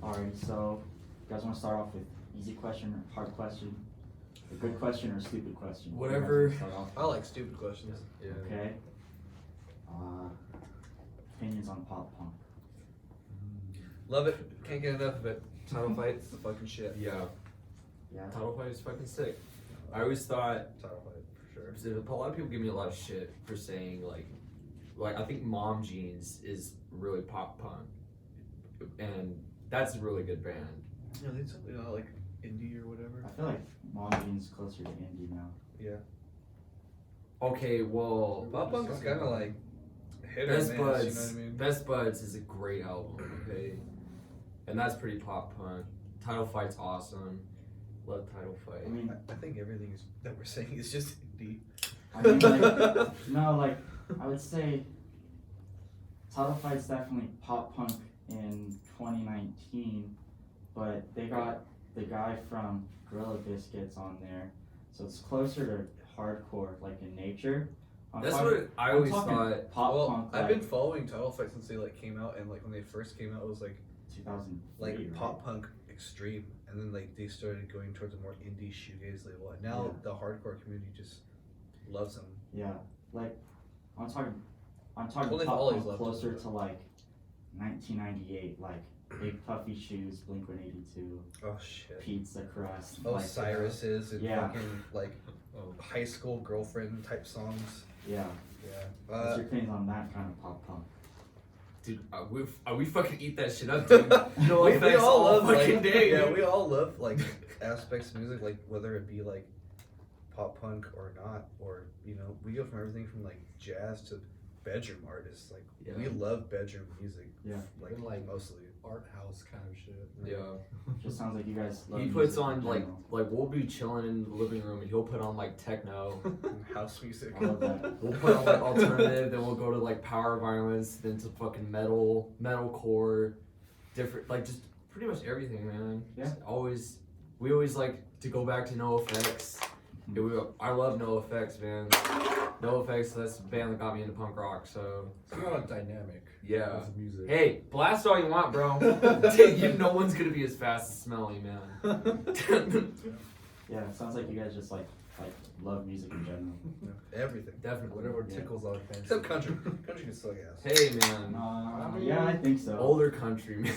Alright, so you guys want to start off with easy question or hard question? A good question or a stupid question? Whatever. You guys wanna start off I like stupid questions. Yeah. with? Okay. Opinions on pop punk. Love it. Can't get enough of it. Title fights, the fucking shit. Yeah. Yeah. Title fight is fucking sick. I always thought Title fight for sure. a lot of people give me a lot of shit for saying like I think Mom Jeans is really pop punk, and that's a really good band. Yeah, they something like indie or whatever. I feel like Mom Jean's closer to indie now. Yeah. Okay, well, Pop punk is kind of like hit or Best miss. Buds. You know what I mean? Best Buds is a great album. Okay, and that's pretty pop punk. Title Fight's awesome. Love Title Fight. I mean, I think everything is that we're saying is just indie. I mean, like, no, like, I would say Title Fight's definitely pop punk in 2019, but they got the guy from Gorilla Biscuits on there, so it's closer to hardcore, like in nature. That's what I always talking thought. Pop Well, punk, I've like, been following Title Fight since they like came out, and like when they first came out, it was like 2003, like pop punk extreme, and then like they started going towards a more indie shoegaze label, and now Yeah. the hardcore community just loves them. Yeah, like I'm talking Well, they've pop always punk loved closer it. to like 1998, like Big Puffy Shoes, Blink-182, Oh shit. Pizza Crust, Oh, like, Cyrus's and Yeah. fucking like high school girlfriend type songs. yeah. Yeah. What's your opinion on that kind of pop punk? Dude, we fucking eat that shit up, dude. No we effects all all love fucking like, day. yeah, dude. we all love like aspects of music, like whether it be like pop punk or not, or you know, we go from everything from like jazz to bedroom artists. Like we Yeah. love bedroom music. Yeah. Like, Even, like, mostly. art house kind of shit. Yeah. Just sounds like you guys love He music puts in on like general. we'll be chilling in the living room and he'll put on like techno. House music. I love that. We'll put on like alternative, then we'll go to like power violence, then to fucking metalcore, different like just pretty much everything, man. Yeah. Just we always like to go back to No Effects. I love No Effects, man. No Effects, that's the band that got me into punk rock. So It's a lot of dynamic. yeah. With music. Hey, blast all you want, bro. No one's gonna be as fast as Smelly, man. Yeah, it sounds like you guys just like love music in general. Everything. Definitely. Whatever Yeah. tickles our fancy. Except country. Country can suck ass. Hey, man. Yeah, I think so. Older country, man.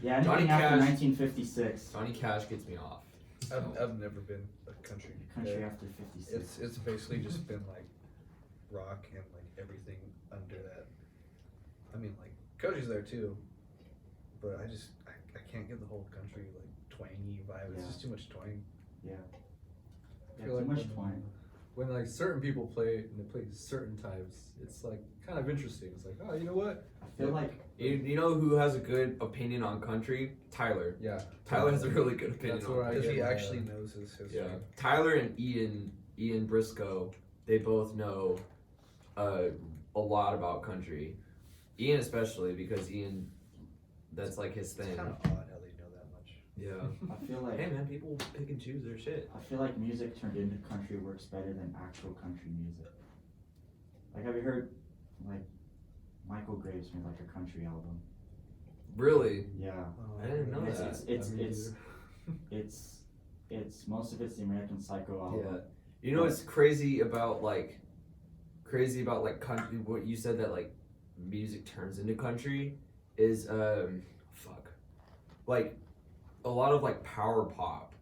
Yeah, anything Johnny after Cash. 1956. Johnny Cash gets me off. I've never been a country. Country guy. after 56. It's basically just been like rock and like everything under that. I mean, like country's there too, but I can't get the whole country like twangy vibe. It's Yeah. just too much twang. Yeah. I Yeah, feel too like much when, twang. when like certain people play and they play certain types, it's like kind of interesting. It's like, oh, you know what? I feel like You know who has a good opinion on country? Tyler. Yeah. Tyler has a really good opinion That's on where I Because get he my, actually knows his history. Yeah. Tyler and Ian Briscoe, they both know a lot about country. Ian especially, because Ian, that's like his It's thing. kind of odd how they know that much. Yeah. I feel like Hey man, people pick and choose their shit. I feel like music turned into country works better than actual country music. Like, have you heard like Michael Graves made like a country album? Really? Yeah. I didn't know It's that. it's most of it's the American Psycho album. Yeah. You know what's crazy about country, what you said that like music turns into country is like a lot of like power pop,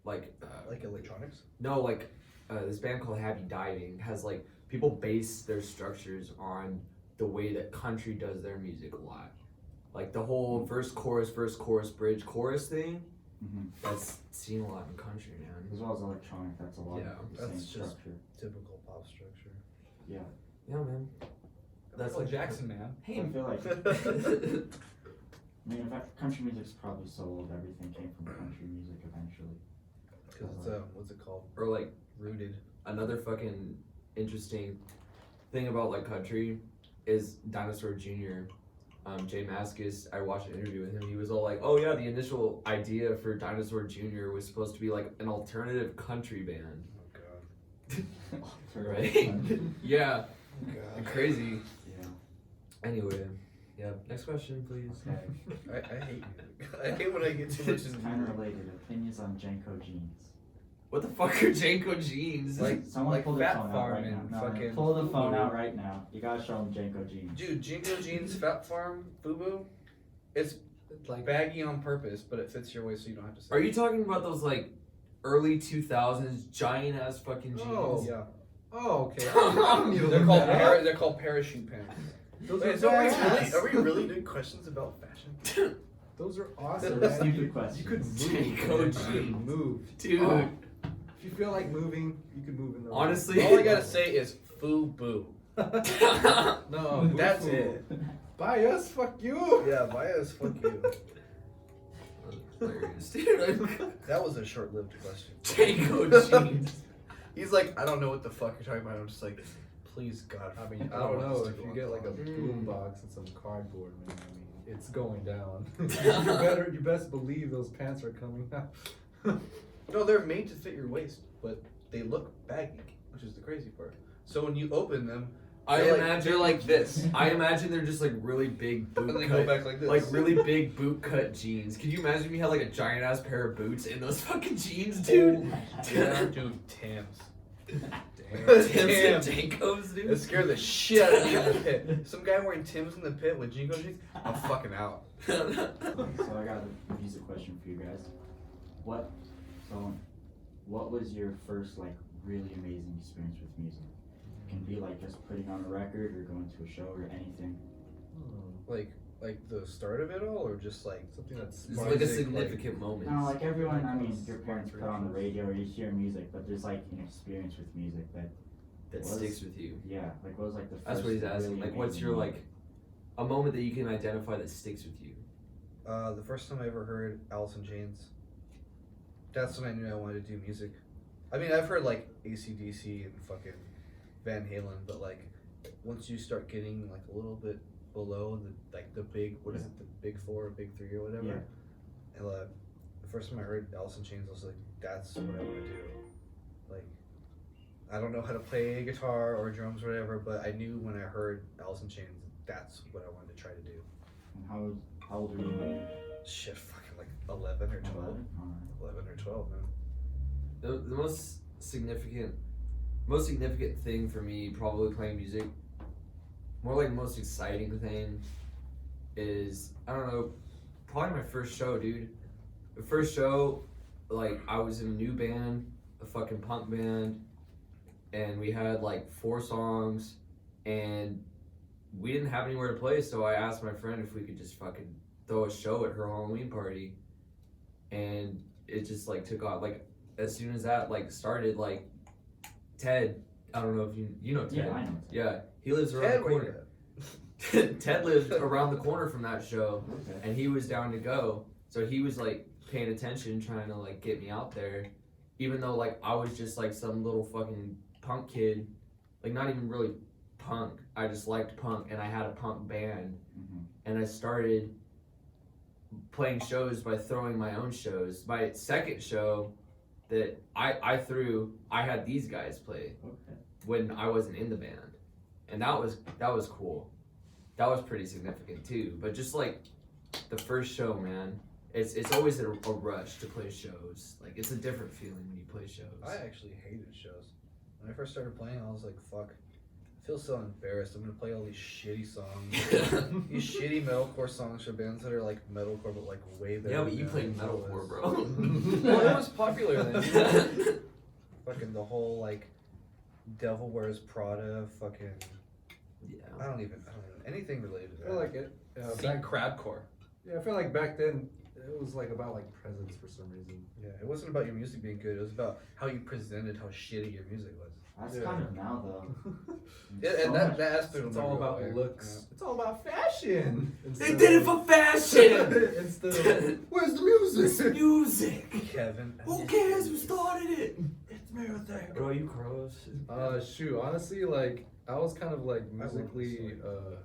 like Like electronics. no, like this band called Happy Diving has like people base their structures on the way that country does their music a lot, like the whole verse chorus bridge chorus thing. Mm-hmm. That's seen a lot in country, man. As well as electronic, that's a lot Yeah, of the same that's just- structure. Typical pop structure. Yeah. Yeah, man. That's like Jackson, man. I feel like I mean, in fact, country music's probably so old. Everything came from country music eventually. Because it's what's it called? Or like Rooted. another fucking interesting thing about like country is Dinosaur Jr. Jay Mascis, I watched an interview with him. He was all like, "Oh yeah, the initial idea for Dinosaur Jr. was supposed to be like an alternative country band." Oh god. Right? Yeah, Oh god. crazy. Yeah. Anyway, yeah. Next question, please. Okay. I hate music. I hate when I get too much It's in kind of related. Opinions on Janko jeans. What the fuck are Janko jeans? Like- Someone pull their Fat phone out Farm right now. and No, fucking pull the phone FUBU. out right now. You gotta show them Janko jeans. Dude, Jinko Jeans, Fat Farm, FUBU, it's Like baggy on purpose, but it fits your waist so you don't have to say Are you talking about those like early 2000s giant ass fucking jeans? Oh. Yeah. oh okay. I don't need to They're look called, that up. they're called parachute pants. Those Wait, are so badass. are we really doing questions about fashion? Those are Those awesome. are man. stupid You questions. could move. Janko man. You jeans. could move. Dude. Oh, if you feel like moving, you can move in the Honestly- All I gotta say is FUBU. No, That's boo-foo. it. Buy us, fuck you. Yeah, bias, fuck you. Hilarious, dude. That was a short-lived question. Janko jeans. He's like, I don't know what the fuck you're talking about. I'm just like, please God. I mean, I don't know if you get like a boom box and some cardboard, man. I mean, it's going down. You best believe those pants are coming out. No, they're made to fit your waist, but they look baggy, which is the crazy part. So when you open them, I They're like- imagine they're like this. I imagine they're just like really big boot and they cut, go back like this. like really big boot cut jeans. Could you imagine if you had like a giant ass pair of boots in those fucking jeans, dude? Yeah, dude, Tams. Damn. Tim's Damn. and Jankos, It dude. scared the shit out of me in the pit. Some guy wearing Tim's in the pit with Jinko jeans, I'm fucking out. So I got a music question for you guys. What was your first like really amazing experience with music? It can be like just putting on a record or going to a show or anything. Like the start of it all, or just like Something that's It's like a Music, significant moment. No, like everyone, I mean, your parents put on the radio or you hear music, but there's like an experience with music that, That was- sticks with you. yeah, like what was like the first That's what he's asking. really Like, what's amazing your moment? like a moment that you can identify that sticks with you? the first time I ever heard Alice in Chains. That's when I knew I wanted to do music. I mean, I've heard like AC/DC and fucking Van Halen, but like once you start getting like a little bit below the big, what is it, the big four or big three or whatever. Yeah. And the first time I heard Alice in Chains, I was like, that's what I want to do. Like, I don't know how to play guitar or drums or whatever, but I knew when I heard Alice in Chains, that's what I wanted to try to do. And how old were you when you Shit, fucking like 11 or 12. 11? Alright. 11 or 12, man. The most significant thing for me, probably playing music, more like the most exciting thing, is I don't know, probably my first show, dude. The first show, like I was in a new band, a fucking punk band, and we had like 4 songs, and we didn't have anywhere to play, so I asked my friend if we could just fucking throw a show at her Halloween party, and it just like took off. Like as soon as that like started, like Ted, I don't know if you know Ted. Yeah, I know Ted. Yeah, he lives around Ted, the where you corner. Ted lived around the corner from that show, Okay. and he was down to go. So he was like paying attention, trying to like get me out there, even though like I was just like some little fucking punk kid, like not even really punk. I just liked punk, and I had a punk band, Mhm. and I started playing shows by throwing my own shows. My second show that I threw, I had these guys play Okay. when I wasn't in the band, and that was cool. That was pretty significant too. But just like the first show, man, it's always a rush to play shows. Like it's a different feeling when you play shows. I actually hated shows. When I first started playing, I was like, fuck. I feel so embarrassed. I'm gonna play all these shitty songs. These shitty metalcore songs for bands that are like metalcore, but like way better. Yeah, but you than played it metalcore, was. bro. Well, it was popular then. Fucking the whole like Devil Wears Prada, fucking Yeah. I don't know anything related to I that. feel like it. crabcore. Yeah, I feel like back then it was like about like presents for some reason. Yeah, it wasn't about your music being good. It was about how you presented how shitty your music was. That's Yeah. kind of now though. Yeah, So and that much- aspect It's will all never go about away. looks. It's all about fashion. They did it for fashion. Instead of where's the music? It's music. Yeah. Kevin. Who cares who started it? It's music. Bro, you crows. Shoot, honestly, like I was kind of like I love musically, this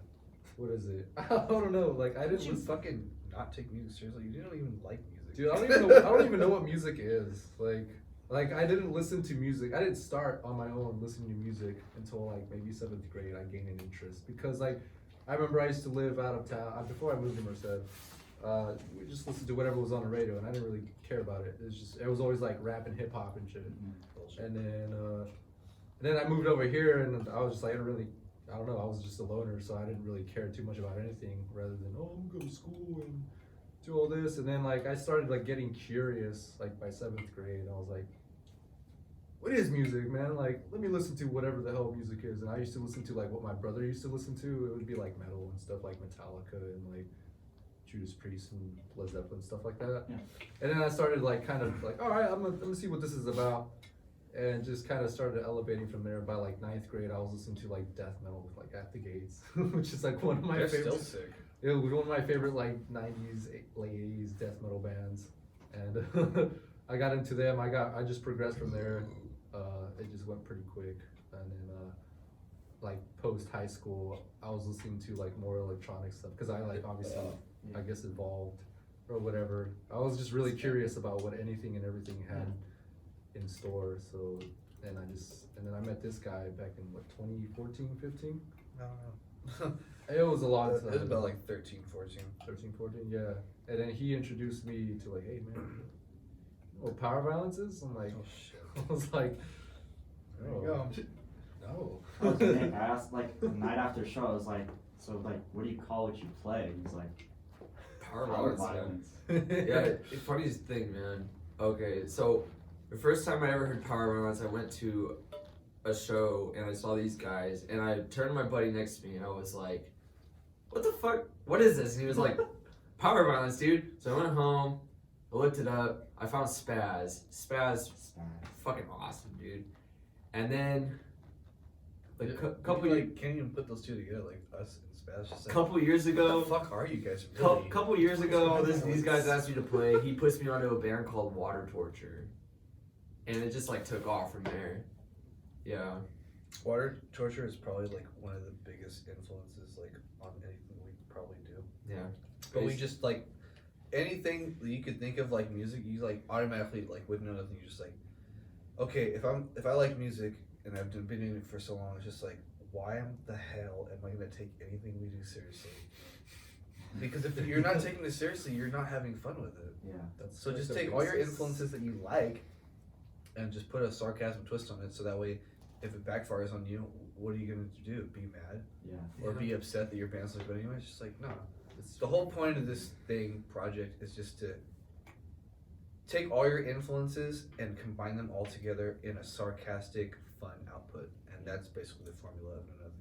what is it? I don't know. Like I Did didn't you listen. fucking not take music seriously? You didn't even like music. Dude, I don't even know. I don't even know what music is. Like I didn't listen to music. I didn't start on my own listening to music until like maybe 7th grade. I gained an interest because like I remember I used to live out of town before I moved to Merced. we just listened to whatever was on the radio, and I didn't really care about it. It was always like rap and hip hop and shit. Bullshit. And then I moved over here, and I was just like, I don't know, I was just a loner, so I didn't really care too much about anything rather than, oh, I'm going to school and do all this. And then like I started like getting curious like by 7th grade. I was like, what is music, man? Like, let me listen to whatever the hell music is. And I used to listen to like what my brother used to listen to. It would be like metal and stuff like Metallica and like Judas Priest and Led Zeppelin, stuff like that. Yeah. And then I started like kind of like, all right, I'm gonna see what this is about. And just kind of started elevating from there. By like 9th grade, I was listening to like death metal with like At the Gates, which is like one of my They're favorite. still sick. It was one of my favorite like 90s, late 80s death metal bands. And I got into them. I just progressed from there. It just went pretty quick. And then like post high school, I was listening to like more electronic stuff because I like obviously I guess evolved or whatever. I was just really curious about what anything and everything had in store. So and then I met this guy back in what, 2014, 15? I don't know. It was a long It time. was about like 13, 14. 13, 14, yeah. And then he introduced me to like, hey man, oh, power violence is? I'm like, Oh shit. I was like, There you oh. go. No. I was Nick, I asked like the night after show, I was like, so like, what do you call what you play? He's like, Power power violence. violence. Yeah, funniest thing, man. Okay, so the first time I ever heard power violence, I went to a show and I saw these guys, and I turned to my buddy next to me and I was like, what the fuck? What is this? And he was like, power violence, dude. So I went home, I looked it up, I found Spaz. Spaz, fucking awesome, dude. And then, like, couple Can't even put those two together, like us and Spaz. Just like, couple years ago, what the fuck are you guys really? couple years ago, these guys asked me to play. He puts me onto a band called Water Torture, and it just like took off from there. Yeah. Water Torture is probably like one of the biggest influences like on anything we probably do. Yeah. But we just like anything that you could think of like music, you like automatically like wouldn't know nothing. You're just like, okay, if I like music and I've been doing it for so long, it's just like, why the hell am I gonna take anything we do seriously? Because if you're not taking it seriously, you're not having fun with it. Yeah. So just take all your influences that you like and just put a sarcasm twist on it, so that way if it backfires on you, what are you gonna do? Be mad? Yeah. Or be upset that your band's like, but anyway, it's just like, no. The whole point of this project is just to take all your influences and combine them all together in a sarcastic, fun output. And that's basically the formula of nothing.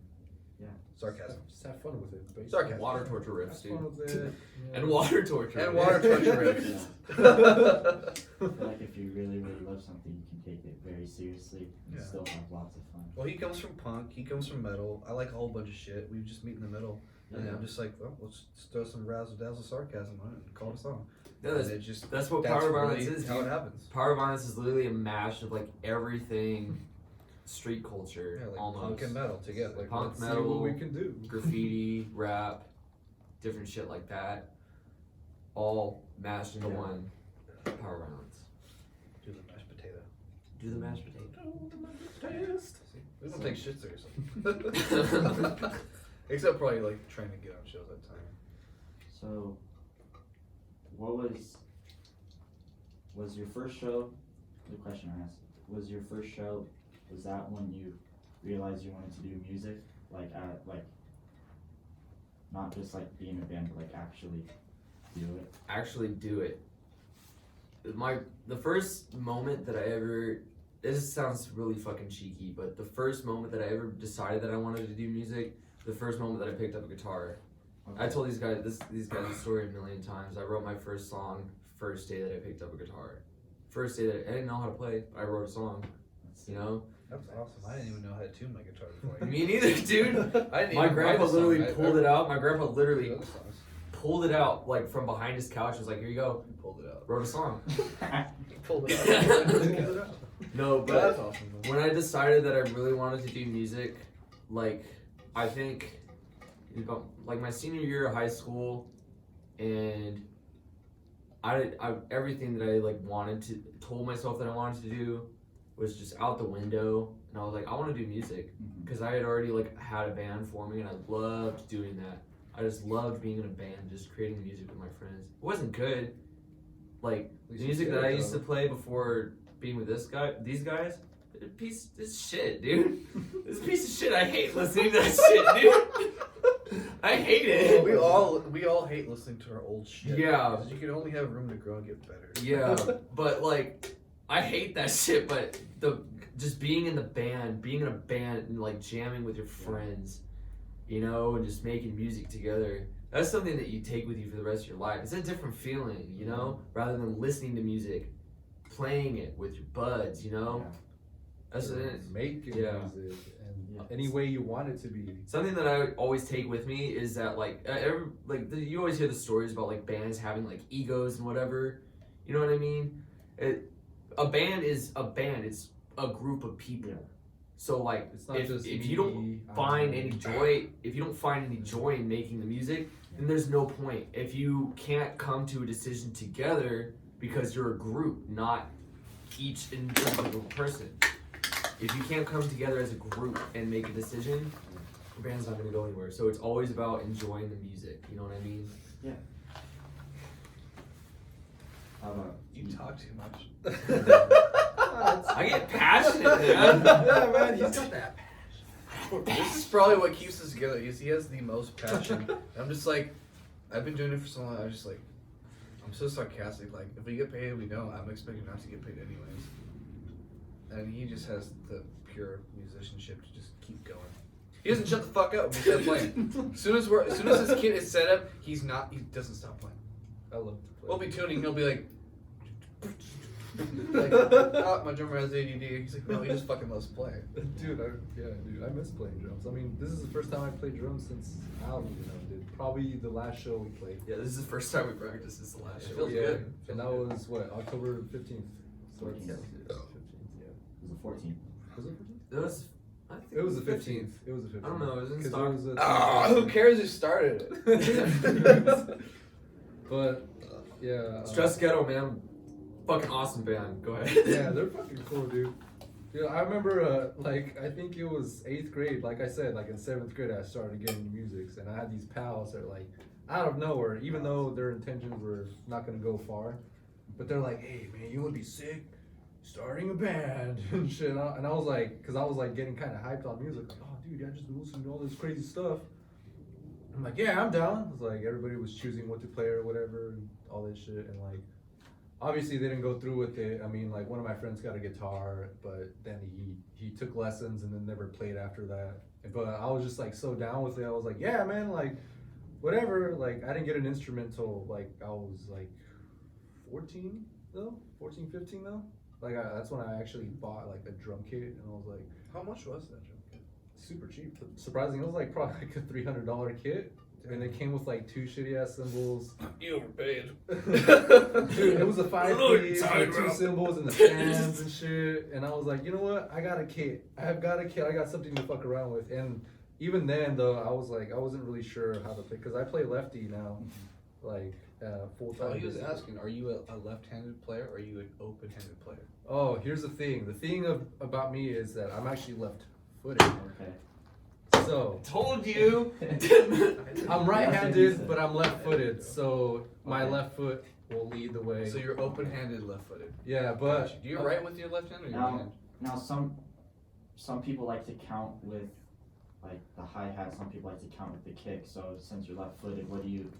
Yeah. Sarcasm. Just have fun with it. Basically. Sarcasm. Water torture riffs, Have dude. fun with it. Yeah. And water torture. And water torture I riffs. feel like if you really, really love something, you can take it very seriously and Yeah. still have lots of fun. Well, he comes from punk, he comes from metal. I like a whole bunch of shit. We just meet in the middle. And Yeah. I'm just like, well, let's just throw some razzle dazzle sarcasm on it and call it a song. Yeah, And that's, it just, that's what that's power really violence is, how dude. it happens. Power violence is literally a mash of like everything street culture, Yeah, like almost. punk and metal together. Like, Punk, let's see metal, what we can do. graffiti, rap, different shit like that, all mashed into Yeah. one. Power violence. Do the mashed potato. Do the mashed potato. See? We don't take shit seriously. Except probably like trying to get on shows at the time. So, what was your first show? The question I asked, was your first show? Was that when you realized you wanted to do music, like not just like be in a band, but like actually do it? Actually do it. The first moment that I ever, this sounds really fucking cheeky, but the first moment that I ever decided that I wanted to do music, the first moment that I picked up a guitar. Okay. I told these guys this story a million times. I wrote my first song first day that I picked up a guitar. First day that I didn't know how to play, but I wrote a song. You know? That's awesome. I didn't even know how to tune my guitar before. Me neither, dude. I didn't My even grandpa write a song. literally I pulled it out. My grandpa literally wrote songs. pulled it out like from behind his couch. Was like, here you go. He pulled it out. Wrote a song. Pulled it out. No, but That's awesome. when I decided that I really wanted to do music, like I think about like my senior year of high school, and I everything that I like told myself that I wanted to do was just out the window, and I was like, I want to do music because I had already like had a band forming and I loved doing that. I just loved being in a band, just creating music with my friends. It wasn't good. Like, the music that I used to play before being with these guys, it's shit, dude. This piece of shit, I hate listening to that shit, dude. I hate it. We all hate listening to our old shit. Yeah. Because you can only have room to grow and get better. Yeah, but like, I hate that shit, but just being in a band and like jamming with your friends, you know, and just making music together, that's something that you take with you for the rest of your life. It's a different feeling, you know, rather than listening to music, playing it with your buds, you know. Yeah. That's it. Making music and Yeah. any way you want it to be. Something that I always take with me is that like you always hear the stories about like bands having like egos and whatever, you know what I mean? A band is a band. It's a group of people. Yeah. So like, It's not if just you me, don't find any joy in making the music, then there's no point. If you can't come to a decision together because you're a group, not each individual person. If you can't come together as a group and make a decision, the band's not gonna go anywhere. So it's always about enjoying the music. You know what I mean? Yeah. How about You talk too much. I get passionate, man. Yeah, man, he's got that. This is probably what keeps us together. He has the most passion. And I'm just like, I've been doing it for so long. I'm just like, I'm so sarcastic. Like, if we get paid, we don't. I'm expecting not to get paid anyways. And he just has the pure musicianship to just keep going. He doesn't shut the fuck up when we start playing. As soon as this kid is set up, he doesn't stop playing. I love to play. We'll be tuning. He'll be like, oh, my drummer has ADD. He's like, no, he just fucking loves playing. Dude, I miss playing drums. I mean, this is the first time I played drums since I don't even know, dude. Probably the last show we played. Yeah, this is the first time we practiced. This is the last It show. feels Yeah, good. and that was what, October 15th. So it's 14th. 15th, yeah. it was the 14th? Was it 15th? It was. I think It was the 15th. It was the 15th. I don't know, it was in 'Cause stock. was a Ah, who cares who started it? But yeah. Stress Ghetto, man. Fucking awesome band. Go ahead. Yeah, they're fucking cool, dude. Yeah, I remember, like, I think it was 8th grade. Like I said, like in 7th grade, I started getting into music, and I had these pals that are like, out of nowhere, even though their intentions were not gonna go far, but they're like, hey man, you would be sick starting a band and shit. And I was like, cause I was like getting kind of hyped on music, like, oh dude, I just been listening to all this crazy stuff. I'm like, yeah, I'm down. It was like everybody was choosing what to play or whatever, and all this shit, and like. Obviously, they didn't go through with it. I mean, like, one of my friends got a guitar, but then he took lessons and then never played after that. But I was just, like, so down with it. I was like, yeah, man, like, whatever. Like, I didn't get an instrument till, like, I was, like, 14, 15, though. Like, that's when I actually bought, like, a drum kit, and I was like, How much was that drum kit? super cheap. Surprisingly, it was, like, probably, like, a $300 kit. And it came with like 2 shitty ass cymbals. You overpaid. Dude, it was a 5-piece Sorry, with 2 bro. cymbals and the fans and shit. And I was like, you know what? I got a kit. I got something to fuck around with. And even then, though, I was like, I wasn't really sure how to play because I play lefty now, like full time. Oh, he was asking, are you a left-handed player or are you an open-handed player? Oh, here's the thing. The thing about me is that I'm actually left-footed. Okay. So Told you. I'm right-handed, but I'm left-footed. So my left foot will lead the way. So you're open-handed, left-footed. Yeah, but Do you write with your left hand or your right hand? Now some people like to count with like the hi-hat, some people like to count with the kick. So since you're left-footed, what do you?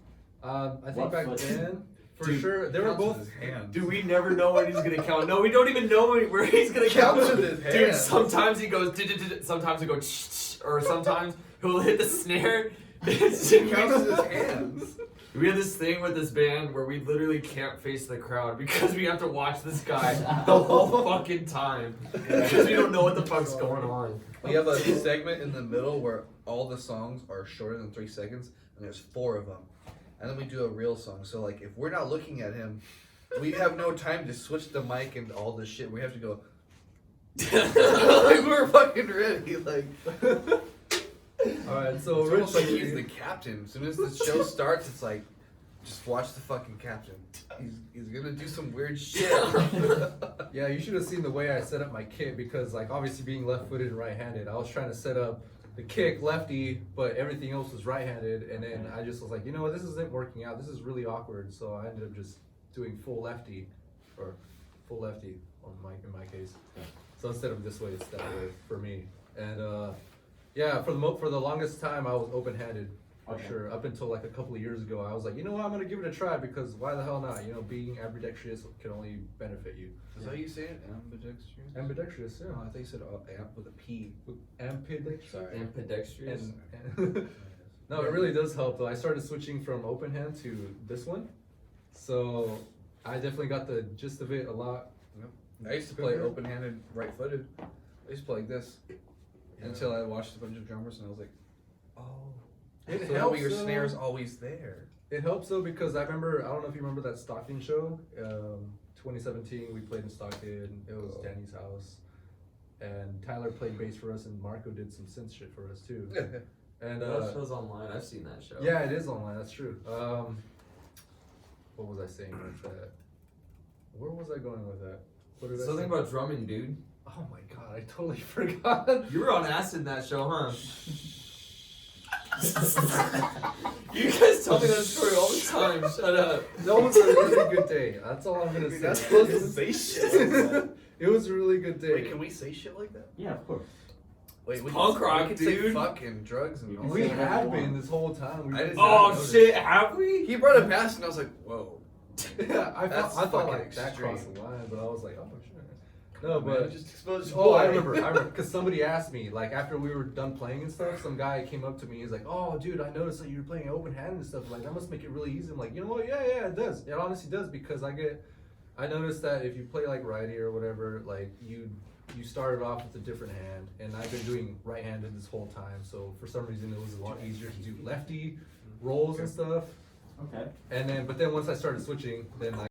I think What back foot? then, for Dude, sure, they were Counts with both. his hands. Dude, we never know when he's gonna count. No, we don't even know where he's gonna count. Counts with his Dude, hands. sometimes he goes, sometimes he goes, or sometimes he'll hit the snare. He counts with his hands. We have this thing with this band where we literally can't face the crowd because we have to watch this guy the whole fucking time because we don't know what the fuck's going on. We have a segment in the middle where all the songs are shorter than 3 seconds, and there's 4 of them. And then we do a real song. So, like, if we're not looking at him, we have no time to switch the mic and all this shit. We have to go. Like, we're fucking ready. Like, Alright, so it's almost like he's originally, the captain. As soon as the show starts, it's like, just watch the fucking captain. He's gonna do some weird shit. yeah, you should have seen the way I set up my kit because, like, obviously being left-footed and right-handed, I was trying to set up the kick lefty, but everything else was right-handed. And then I just was like, you know what, this isn't working out. This is really awkward. So I ended up just doing full lefty in my case. So instead of this way, it's that way for me. And yeah, for the longest time, I was open-handed. For sure. Up until like a couple of years ago, I was like, you know what, I'm gonna give it a try because why the hell not? You know, being ambidextrous can only benefit you. Is that how you say it? Ambidextrous? Ambidextrous, yeah. Oh, I thought you said amp with a P. Ambidextrous. Sorry. Ambidextrous. No, it really does help though. I started switching from open hand to this one, so I definitely got the gist of it a lot. I used to play open-handed, right-footed. I used to play like this until I watched a bunch of drummers and I was like, oh. It So that helps way your though. snare's always there. It helps though because I remember, I don't know if you remember that Stockton show, 2017, we played in Stockton, it was Danny's house, and Tyler played bass for us and Marco did some synth shit for us too. And That show's online. I've seen that show. yeah, it is online, that's true. What was I saying with that? Where was I going with that? What did I Something say? about drumming, dude. Oh my god, I totally forgot. You were on acid in that show, huh? You guys tell me that story all the time. Shut up. That was a really good day. That's all I'm gonna say. That's supposed to say shit like that. It was a really good day. Wait, can we say shit like that? Yeah, of course. Wait, we Punk rock, we can say dude. fuck and drugs and all We that. have been this whole time. I didn't Oh notice. shit, have we? He brought it past and I was like, whoa. Yeah, I That's thought fucking like that extreme. crossed the line, but I was like, oh shit. No, Man, but just exposed oh, I remember, because somebody asked me, like after we were done playing and stuff, some guy came up to me. He's like, "Oh, dude, I noticed that you're playing open hand and stuff. Like that must make it really easy." I'm like, you know what? Yeah, it does. It honestly does because I noticed that if you play like righty or whatever, like you started off with a different hand, and I've been doing right-handed this whole time. So for some reason, it was a lot easier to do lefty rolls and stuff. Okay. And then, but then once I started switching, then I